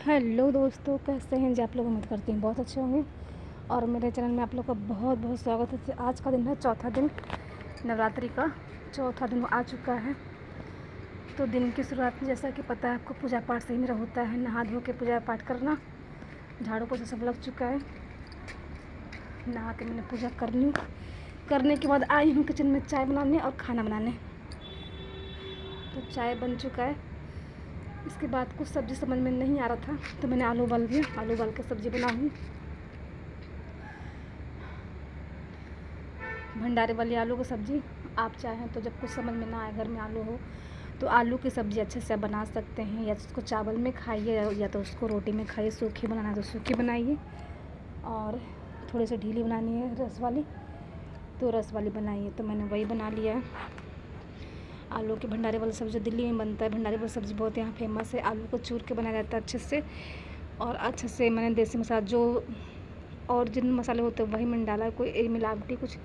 Hello दोस्तों, कैसे हैं जी आप लोग। उम्मीद करती हैं बहुत अच्छे होंगे और मेरे चैनल में आप लोग का बहुत बहुत स्वागत है। आज का दिन है चौथा दिन, नवरात्रि का चौथा दिन आ चुका है। तो दिन की शुरुआत में जैसा कि पता है आपको, पूजा पाठ से ही मेरा होता है। नहा धो के पूजा पाठ करना, झाड़ू पोछा सब लग चुका है। नहा के मैंने पूजा कर ली। करने के बाद आई हूँ किचन में चाय बनाने और खाना बनाने। तो चाय बन चुका है। इसके बाद कुछ सब्ज़ी समझ में नहीं आ रहा था तो मैंने आलू उबाल दिया। आलू उबाल के सब्ज़ी बनाऊंगी। भंडारे वाली आलू की सब्ज़ी। आप चाहें तो जब कुछ समझ में ना आए, घर में आलू हो, तो आलू की सब्ज़ी अच्छे से बना सकते हैं। या तो उसको चावल में खाइए या तो उसको रोटी में खाइए। सूखी बनाना है तो सूखी बनाइए, और थोड़ी सी ढीली बनानी है रस वाली तो रस वाली बनाइए। तो मैंने वही बना लिया है। आलू के भंडारे वाली सब्ज़ी दिल्ली में बनता है। भंडारे वाली सब्ज़ी बहुत यहाँ फेमस है। आलू को चूर के बनाया जाता है अच्छे से, और अच्छे से मैंने देसी मसाला जो और जिन मसाले होते हैं वही मैंने डाला। कोई मिलावटी कुछ,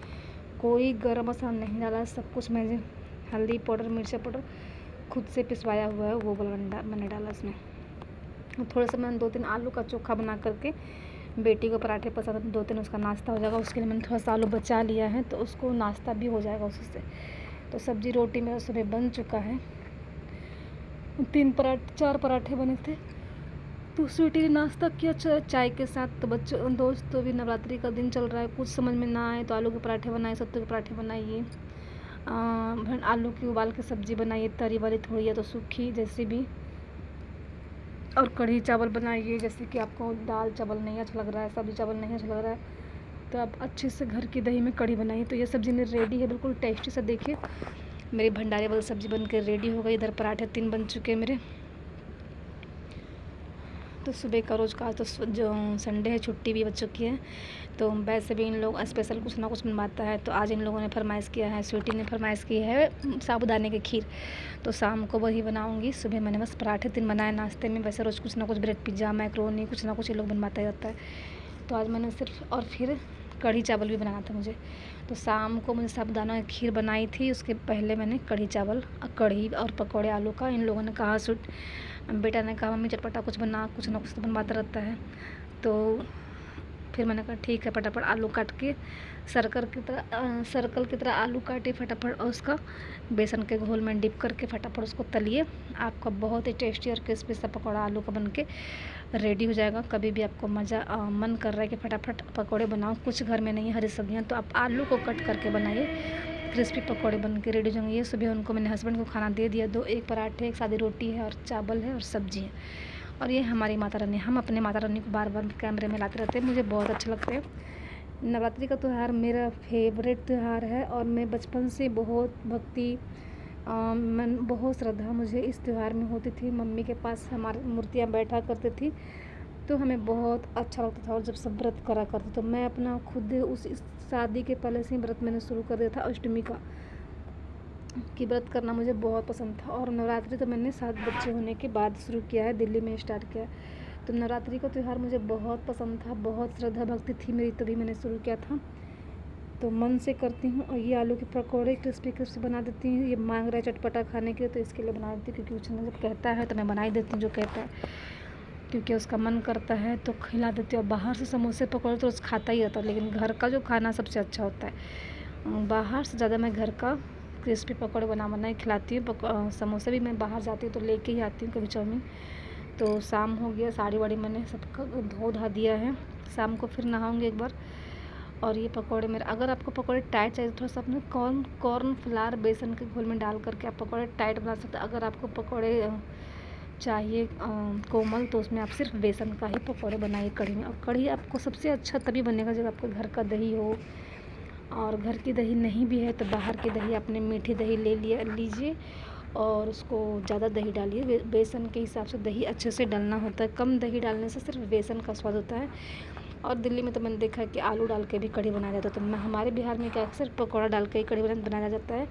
कोई गरम मसाला नहीं डाला। सब कुछ मैंने हल्दी पाउडर, मिर्चा पाउडर खुद से पिसवाया हुआ है, वो वाला मैंने डाला इसमें। थोड़ा सा मैंने 2-3 आलू का चोखा बना करके, बेटी को पराठे पसंद है, 2-3 उसका नाश्ता हो जाएगा। उसके लिए मैंने थोड़ा सा आलू बचा लिया है, तो उसको नाश्ता भी हो जाएगा उससे। तो सब्ज़ी रोटी मेरा सुबह बन चुका है। 4 पराठे बने थे, तो स्वीटी ने नाश्ता किया चाय के साथ। तो बच्चों दोस्तों भी नवरात्रि का दिन चल रहा है, कुछ समझ में ना आए तो आलू के पराठे बनाइए, सत्तू के पराठे बनाइए, आलू की उबाल के सब्ज़ी बनाइए, तरी वाली थोड़ी या तो सूखी जैसी भी, और कढ़ी चावल बनाइए। जैसे कि आपको दाल चावल नहीं अच्छा लग रहा है, सब्ज़ी चावल नहीं अच्छा लग रहा है, तो आप अच्छे से घर की दही में कढ़ी बनाइए। तो ये सब्ज़ी मेरी रेडी है, बिल्कुल टेस्टी सा। देखिए मेरी भंडारे वाली सब्ज़ी बन के रेडी हो गई। इधर पराठे 3 बन चुके हैं मेरे। तो सुबह का रोज़ का तो जो संडे है, छुट्टी भी बच चुकी है, तो वैसे भी इन लोग स्पेशल कुछ ना कुछ बनवाता है। तो आज इन लोगों ने फरमाइश किया है, स्वीटी ने फरमाइश की है साबूदाने की खीर, तो शाम को वही बनाऊंगी। सुबह मैंने बस पराठे 3 बनाए नाश्ते में। वैसे रोज़ कुछ ना कुछ ब्रेड पिज़्ज़ा मैक्रोनी कुछ ना कुछ ये लोग बनवाता रहता है। तो आज मैंने सिर्फ, और फिर कढ़ी चावल भी बनाना था मुझे। तो शाम को मुझे साबूदाना की खीर बनाई थी, उसके पहले मैंने कढ़ी चावल, कढ़ी और पकौड़े आलू का। इन लोगों ने कहा, बेटा ने कहा मम्मी चटपटा कुछ बना, कुछ ना कुछ तो बनवाता रहता है। तो फिर मैंने कहा ठीक है, फटाफट आलू काट के सर्कल की तरह आलू काटे फटाफट, और उसका बेसन के घोल में डिप करके फटाफट उसको तलिए। आपका बहुत ही टेस्टी और क्रिस्पी सा पकौड़ा आलू का बन के रेडी हो जाएगा। कभी भी आपको मन कर रहा है कि फटाफट पकौड़े बनाओ, कुछ घर में नहीं है हरी सब्जियाँ, तो आप आलू को कट करके बनाइए, क्रिस्पी पकौड़े बन के रेडी हो जाएंगे। ये सुबह उनको मैंने हस्बैंड को खाना दे दिया। 1 पराठे, 1 सादी रोटी है, और चावल है, और सब्ज़ी है। और ये हमारी माता रानी, हम अपने माता रानी को बार बार कैमरे में लाते रहते हैं, मुझे बहुत अच्छे लगते हैं। नवरात्रि का त्यौहार मेरा फेवरेट त्यौहार है, और मैं बचपन से बहुत भक्ति मन बहुत श्रद्धा मुझे इस त्यौहार में होती थी। मम्मी के पास हमारी मूर्तियाँ बैठा करती थी, तो हमें बहुत अच्छा लगता था। और जब सब व्रत करा करते, तो मैं अपना खुद उस शादी के पहले से ही व्रत मैंने शुरू कर दिया था, अष्टमी का, कि व्रत करना मुझे बहुत पसंद था। और नवरात्रि तो मैंने 7 बच्चे होने के बाद शुरू किया है, दिल्ली में स्टार्ट किया। तो नवरात्रि का त्यौहार मुझे बहुत पसंद था, बहुत श्रद्धा भक्ति थी मेरी, तभी मैंने शुरू किया था। तो मन से करती हूँ। और ये आलू के पकौड़े क्रिस्पी बना देती हूँ। ये मांग रहा है चटपटा खाने के लिए, तो इसके लिए बना देती हूँ, क्योंकि उसने जब कहता है तो मैं बना ही देती हूँ जो कहता है, क्योंकि उसका मन करता है तो खिला देती हूँ। बाहर से समोसे पकौड़े तो रोज़ खाता ही रहता है, लेकिन घर का जो खाना सबसे अच्छा होता है। बाहर से ज़्यादा मैं घर का क्रिस्पी पकौड़े बना ही खिलाती हूँ। समोसे भी मैं बाहर जाती हूँ तो लेके ही आती हूँ, कभी चाउमीन। तो शाम हो गया, साड़ी वाड़ी मैंने सबका धो धा दिया है। शाम को फिर नहाऊंगी एक बार। और ये पकौड़े मेरे, अगर आपको पकौड़े टाइट चाहिए तो थोड़ा सा अपने कॉर्न फ्लावर बेसन के घोल में डाल करके आप पकौड़े टाइट बना सकते हैं। अगर आपको पकौड़े चाहिए कोमल, तो उसमें आप सिर्फ बेसन का ही पकौड़े बनाइए कढ़ी में। और कढ़ी आपको सबसे अच्छा तभी बनेगा जब आपके घर का दही हो, और घर की दही नहीं भी है तो बाहर की दही, आपने मीठी दही लीजिए, और उसको ज़्यादा दही डालिए। बेसन के हिसाब से दही अच्छे से डालना होता है, कम दही डालने से सिर्फ बेसन का स्वाद होता है। और दिल्ली में तो मैंने देखा है कि आलू डाल के भी कढ़ी बनाया जाता है, तो हमारे बिहार में क्या अक्सर पकौड़ा डाल के ही कढ़ी बनाया जाता है।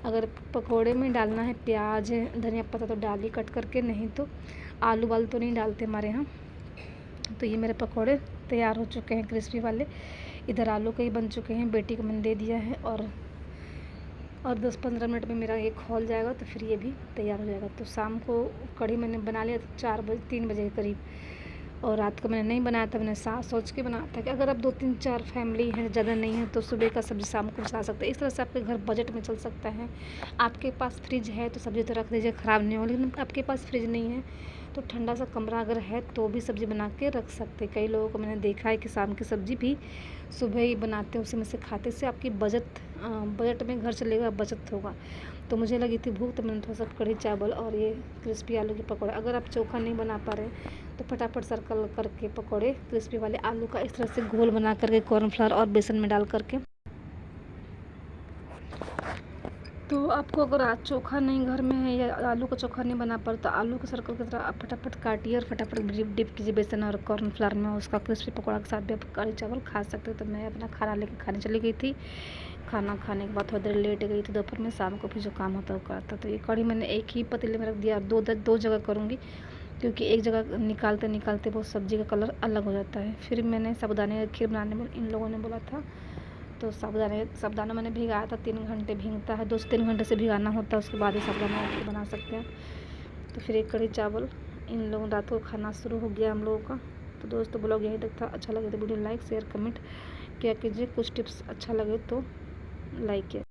अगर पकौड़े में डालना है प्याज धनिया पत्ता तो डालिए कट करके, नहीं तो आलू वाल तो नहीं डालते हमारे यहाँ। तो ये मेरे पकौड़े तैयार हो चुके हैं क्रिस्पी वाले। इधर आलू के ही बन चुके हैं, बेटी को मैंने दे दिया है। और और 10-15 मिनट में मेरा ये खौल जाएगा तो फिर ये भी तैयार हो जाएगा। तो शाम को कढ़ी मैंने बना लिया था 3 बजे के करीब, और रात को मैंने नहीं बनाया था। मैंने सोच के बनाया था कि अगर आप 2-3-4 फैमिली हैं, ज़्यादा नहीं है, तो सुबह का सब्ज़ी शाम को बना सकते हैं। इस तरह से आपके घर बजट में चल सकता है। आपके पास फ्रिज है तो सब्ज़ी तो रख दीजिए, ख़राब नहीं हो। लेकिन आपके पास फ्रिज नहीं है तो ठंडा सा कमरा अगर है तो भी सब्ज़ी बना के रख सकते। कई लोगों को मैंने देखा है कि शाम की सब्ज़ी भी सुबह ही बनाते हैं, उसी में से खाते से आपकी बजट में घर चलेगा, बचत होगा। तो मुझे लगी थी भूख, तो मैंने थोड़ा सा कढ़ी चावल और ये क्रिस्पी आलू के पकौड़े। अगर आप चोखा नहीं बना पा रहे तो फटाफट सर्कल करके पकौड़े क्रिस्पी वाले आलू का इस तरह से घोल बना करके कॉर्नफ्लावर और बेसन में डाल करके, तो आपको अगर आज चोखा नहीं घर में है या आलू का चोखा नहीं बना पा, तो आलू के सर्कल की तरह आप फटाफट काटिए और फटाफट डिप कीजिए बेसन और कॉर्नफ्लावर में। उसका क्रिस्पी पकौड़ा के साथ भी आप कढ़ी चावल खा सकते हो। तो मैं अपना खाना लेके खाने चली गई थी। खाना खाने के बाद थोड़ी देर लेट गई थी दोपहर में। शाम को फिर जो काम होता है वो करता। तो ये कढ़ी मैंने एक ही पतीले में रख दिया और दो जगह करूँगी, क्योंकि एक जगह निकालते निकालते वो सब्ज़ी का कलर अलग हो जाता है। फिर मैंने साबुदाने की खीर बनाने में इन लोगों ने बोला था, तो साबुदाना मैंने भिगाया था। 3 घंटे भीगता है, 2 से 3 घंटे से भिगाना होता है, उसके बाद ही साबुदाना खीर बना सकते हैं। तो फिर एक कढ़ी चावल इन लोगों रात को खाना शुरू हो गया हम लोगों का। तो दोस्तों ब्लॉग यहीं तक था। अच्छा लगे तो वीडियो लाइक शेयर कमेंट किया कीजिए। कुछ टिप्स अच्छा लगे तो लाइक किया।